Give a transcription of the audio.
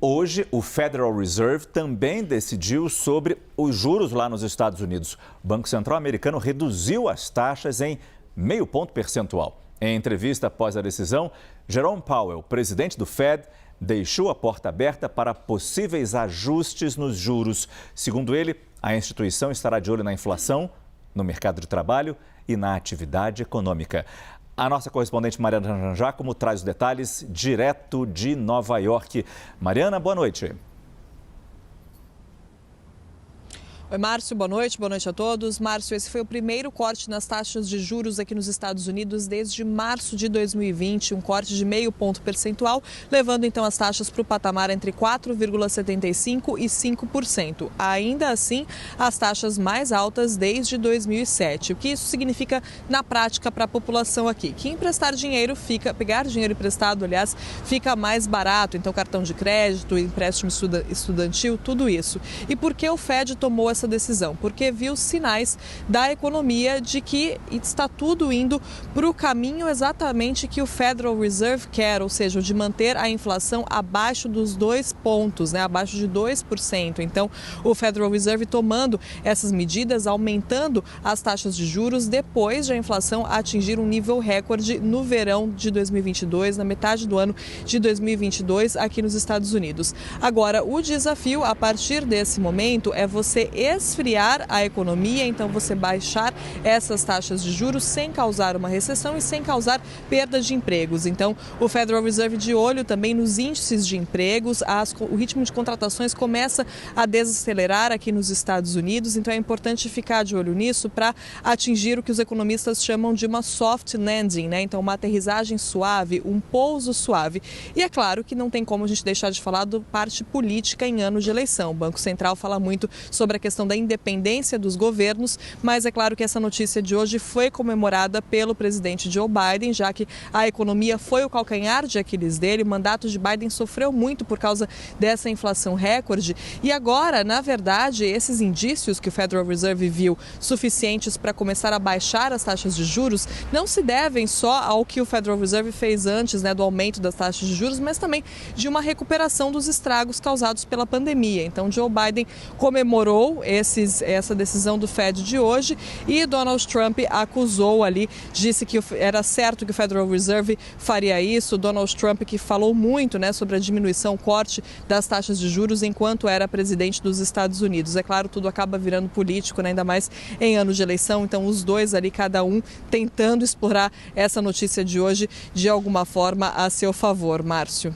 hoje o Federal Reserve também decidiu sobre os juros lá nos Estados Unidos. O Banco Central americano reduziu as taxas em 0,5 ponto percentual. Em entrevista após a decisão, Jerome Powell, presidente do Fed, deixou a porta aberta para possíveis ajustes nos juros. Segundo ele, a instituição estará de olho na inflação, no mercado de trabalho e na atividade econômica. A nossa correspondente Mariana Giacomo traz os detalhes direto de Nova York. Mariana, boa noite. Oi, Márcio, boa noite a todos. Márcio, esse foi o primeiro corte nas taxas de juros aqui nos Estados Unidos desde março de 2020, um corte de 0,5 ponto percentual, levando então as taxas para o patamar entre 4,75% e 5%. Ainda assim, as taxas mais altas desde 2007. O que isso significa na prática para a população aqui? Que emprestar dinheiro pegar dinheiro emprestado, aliás, fica mais barato. Então, cartão de crédito, empréstimo estudantil, tudo isso. E por que o Fed tomou essa decisão? Porque viu sinais da economia de que está tudo indo para o caminho exatamente que o Federal Reserve quer, ou seja, de manter a inflação abaixo dos 2 pontos, abaixo de 2%. Então, o Federal Reserve tomando essas medidas, aumentando as taxas de juros depois de a inflação atingir um nível recorde no verão de 2022, na metade do ano de 2022 aqui nos Estados Unidos. Agora, o desafio a partir desse momento é você esfriar a economia, então você baixar essas taxas de juros sem causar uma recessão e sem causar perda de empregos. Então, o Federal Reserve de olho também nos índices de empregos, o ritmo de contratações começa a desacelerar aqui nos Estados Unidos, então é importante ficar de olho nisso para atingir o que os economistas chamam de uma soft landing, então uma aterrissagem suave, um pouso suave. E é claro que não tem como a gente deixar de falar da parte política em ano de eleição. O Banco Central fala muito sobre a questão da independência dos governos, mas é claro que essa notícia de hoje foi comemorada pelo presidente Joe Biden, já que a economia foi o calcanhar de Aquiles dele. O mandato de Biden sofreu muito por causa dessa inflação recorde e agora, na verdade, esses indícios que o Federal Reserve viu suficientes para começar a baixar as taxas de juros não se devem só ao que o Federal Reserve fez antes, do aumento das taxas de juros, mas também de uma recuperação dos estragos causados pela pandemia. Então, Joe Biden comemorou essa decisão do Fed de hoje e Donald Trump acusou disse que era certo que o Federal Reserve faria isso. Donald Trump que falou muito sobre a diminuição, corte das taxas de juros enquanto era presidente dos Estados Unidos. É claro, tudo acaba virando político, ainda mais em ano de eleição, então os dois cada um tentando explorar essa notícia de hoje de alguma forma a seu favor, Márcio.